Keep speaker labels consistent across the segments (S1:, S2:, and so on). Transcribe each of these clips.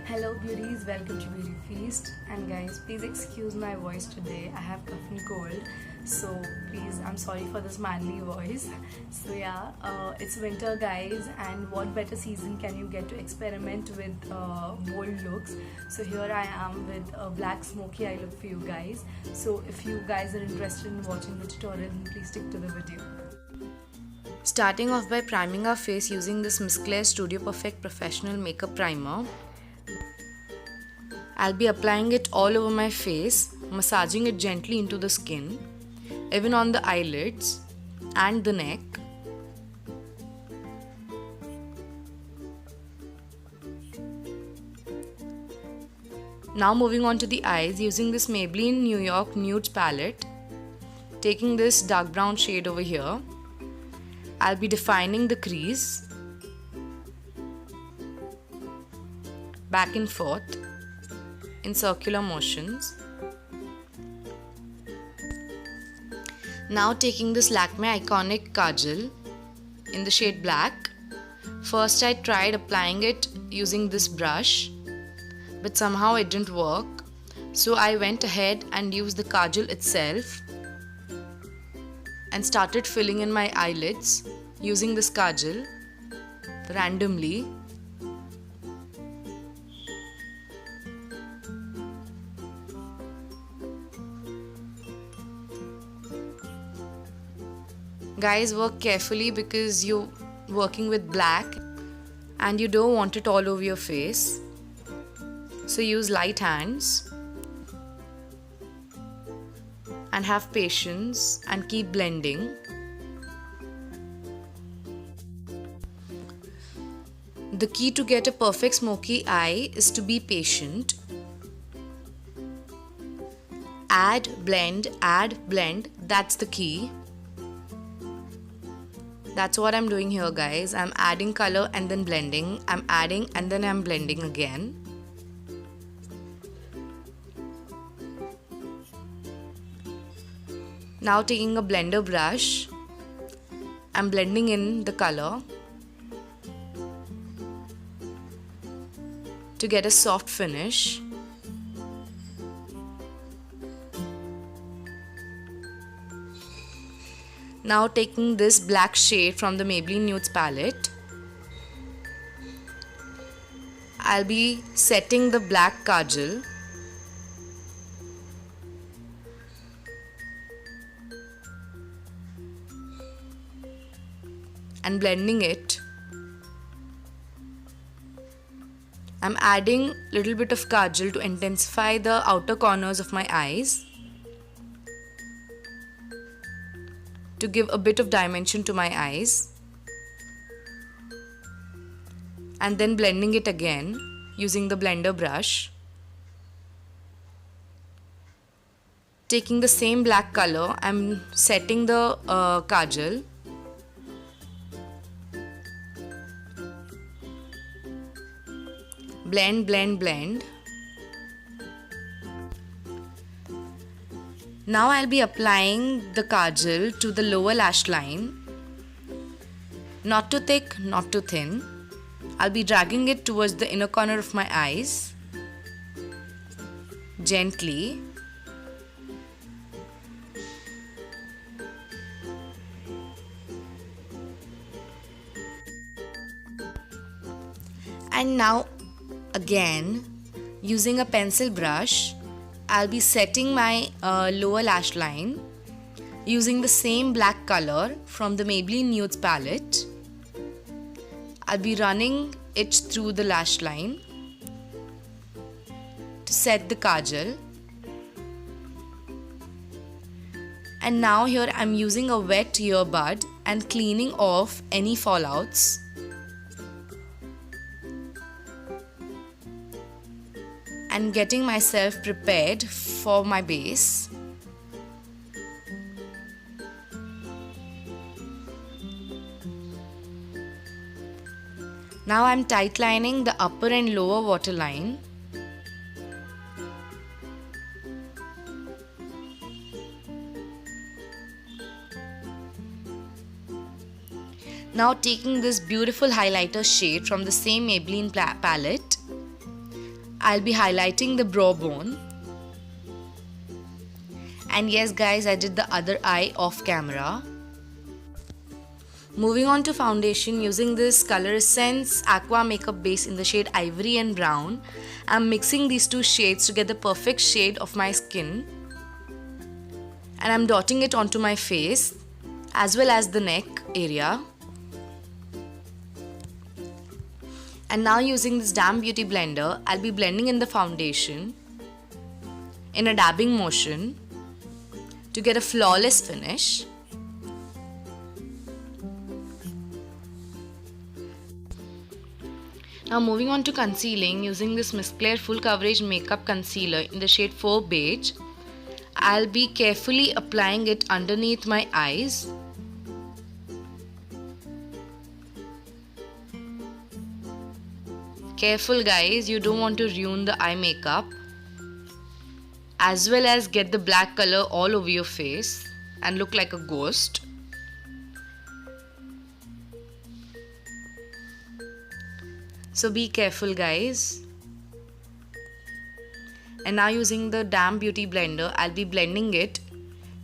S1: Hello beauties, welcome to Beauty Feast. And guys, please excuse my voice today. I have cough and cold, so please, I'm sorry for this manly voice. So yeah, it's winter guys, and what better season can you get to experiment with bold looks? So here I am with a black smoky eye look for you guys. So if you guys are interested in watching the tutorial, then please stick to the video.
S2: Starting off by priming our face using this Miss Claire Studio Perfect Professional Makeup Primer. I'll be applying it all over my face, massaging it gently into the skin, even on the eyelids and the neck. Now moving on to the eyes using this Maybelline New York Nudes palette. Taking this dark brown shade over here, I'll be defining the crease back and forth in circular motions. Now taking this Lakme Iconic Kajal in the shade black. First I tried applying it using this brush, but somehow it didn't work. So I went ahead and used the Kajal itself and started filling in my eyelids using this Kajal randomly. Guys, work carefully because you're working with black and you don't want it all over your face. So use light hands and have patience and keep blending. The key to get a perfect smoky eye is to be patient. Add, blend, that's the key. That's what I'm doing here guys. I'm adding color and then blending. I'm adding and then I'm blending again. Now taking a blender brush, I'm blending in the color to get a soft finish. Now taking this black shade from the Maybelline Nudes palette, I'll be setting the black kajal and blending it. I'm adding a little bit of kajal to intensify the outer corners of my eyes, to give a bit of dimension to my eyes, and then blending it again using the blender brush. Taking the same black color, I'm setting the kajal blend. Now I'll be applying the kajal to the lower lash line, not too thick, not too thin. I'll be dragging it towards the inner corner of my eyes, gently. And now again, using a pencil brush, I'll be setting my lower lash line using the same black color from the Maybelline Nudes palette. I'll be running it through the lash line to set the kajal. And now here I'm using a wet earbud and cleaning off any fallouts. And getting myself prepared for my base. Now I'm tightlining the upper and lower waterline. Now taking this beautiful highlighter shade from the same Maybelline palette, I'll be highlighting the brow bone. And yes guys, I did the other eye off camera. Moving on to foundation, using this Color Essence Aqua Makeup Base in the shade Ivory and Brown. I'm mixing these two shades to get the perfect shade of my skin. And I'm dotting it onto my face as well as the neck area. And now using this Damn Beauty blender, I'll be blending in the foundation in a dabbing motion to get a flawless finish. Now moving on to concealing, using this Miss Claire Full Coverage Makeup Concealer in the shade 4 Beige, I'll be carefully applying it underneath my eyes. Careful guys, you don't want to ruin the eye makeup, as well as get the black color all over your face and look like a ghost. So be careful guys. And now using the Damn Beauty blender, I'll be blending it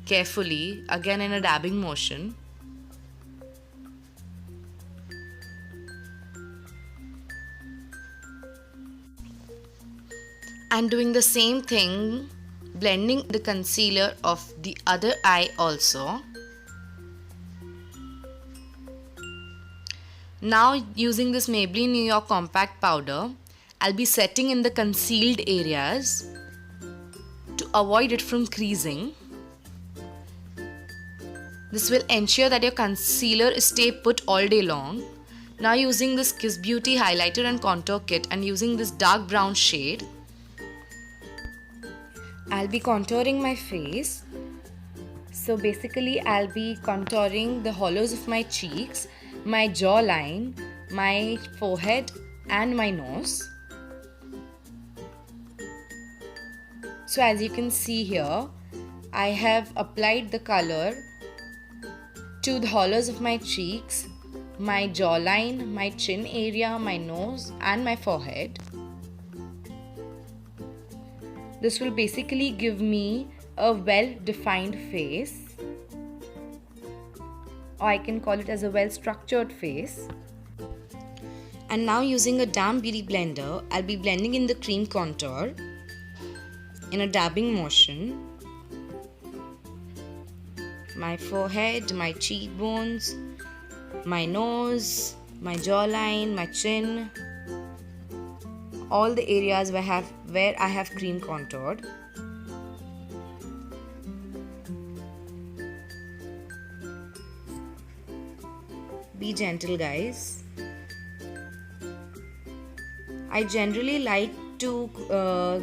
S2: carefully, again in a dabbing motion. And doing the same thing, blending the concealer of the other eye also. Now using this Maybelline New York Compact Powder, I'll be setting in the concealed areas to avoid it from creasing. This will ensure that your concealer stay put all day long. Now using this Kiss Beauty highlighter and contour kit and using this dark brown shade, I'll be contouring my face. So basically I'll be contouring the hollows of my cheeks, my jawline, my forehead and my nose. So as you can see here, I have applied the color to the hollows of my cheeks, my jawline, my chin area, my nose and my forehead. This will basically give me a well-defined face, or I can call it as a well-structured face. And now using a Damn Beauty blender, I'll be blending in the cream contour in a dabbing motion. My forehead, my cheekbones, my nose, my jawline, my chin, all the areas where I have cream contoured. Be gentle guys. I generally like to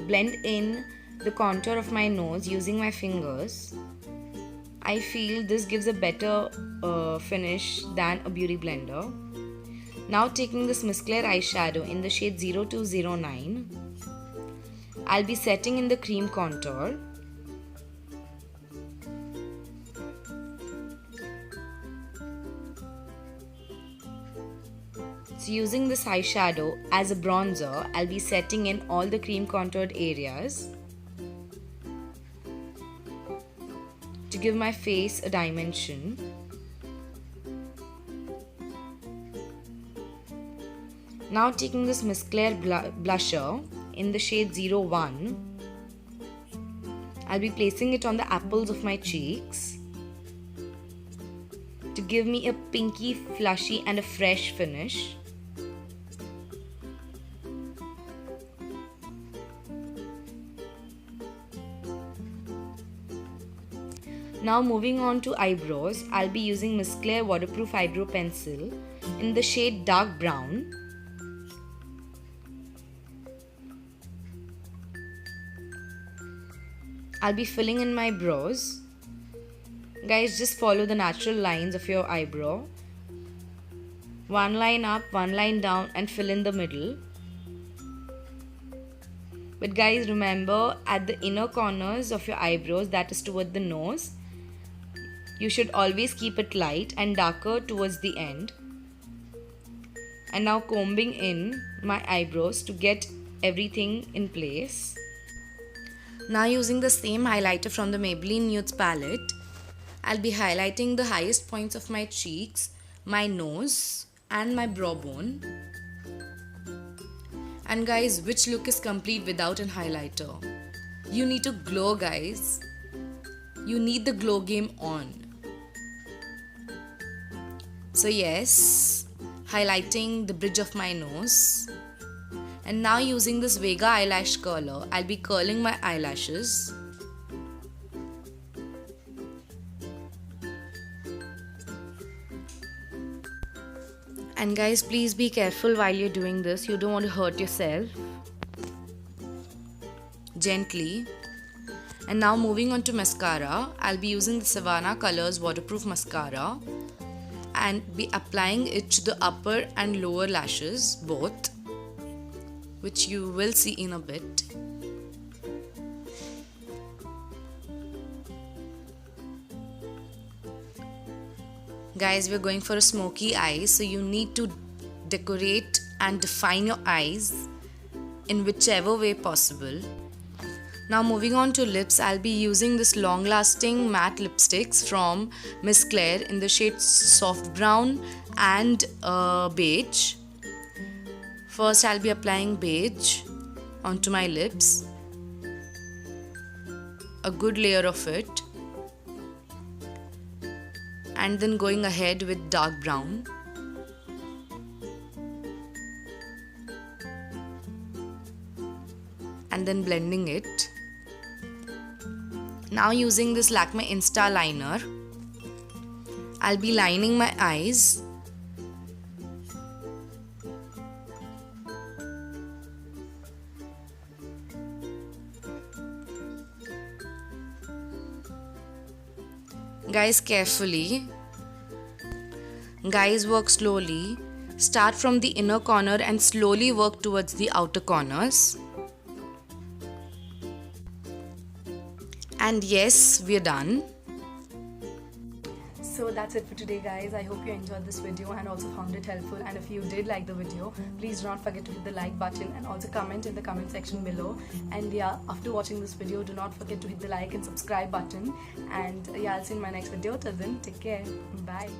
S2: blend in the contour of my nose using my fingers. I feel this gives a better finish than a beauty blender. Now taking this Miss Claire eyeshadow in the shade 0209, I'll be setting in the cream contour. So using this eyeshadow as a bronzer, I'll be setting in all the cream contoured areas to give my face a dimension. Now taking this Miss Claire blusher in the shade 01, I'll be placing it on the apples of my cheeks to give me a pinky, flushy and a fresh finish. Now moving on to eyebrows, I'll be using Miss Claire Waterproof Eyebrow Pencil in the shade dark brown. I'll be filling in my brows. Guys, just follow the natural lines of your eyebrow. One line up, one line down and fill in the middle. But guys, remember at the inner corners of your eyebrows, that is toward the nose, you should always keep it light and darker towards the end. And now combing in my eyebrows to get everything in place. Now using the same highlighter from the Maybelline Nudes palette, I'll be highlighting the highest points of my cheeks, my nose and my brow bone. And guys, which look is complete without an highlighter? You need to glow, guys. You need the glow game on. So yes, highlighting the bridge of my nose. And now using this Vega eyelash curler, I'll be curling my eyelashes. And guys, please be careful while you're doing this. You don't want to hurt yourself. Gently. And now moving on to mascara, I'll be using the Savannah Colors Waterproof Mascara and be applying it to the upper and lower lashes both, which you will see in a bit. Guys, we're going for a smoky eye, so you need to decorate and define your eyes in whichever way possible. Now moving on to lips, I'll be using this long lasting matte lipsticks from Miss Claire in the shades soft brown and beige. First I'll be applying beige onto my lips, a good layer of it, and then going ahead with dark brown. And then blending it. Now using this Lakme Insta liner, I'll be lining my eyes. Guys, carefully. Guys, work slowly. Start from the inner corner and slowly work towards the outer corners. And yes, we're done.
S1: So that's it for today, guys. I hope you enjoyed this video and also found it helpful. And if you did like the video, please do not forget to hit the like button and also comment in the comment section below. And yeah, after watching this video, do not forget to hit the like and subscribe button. And yeah, I'll see you in my next video. Till then, take care. Bye.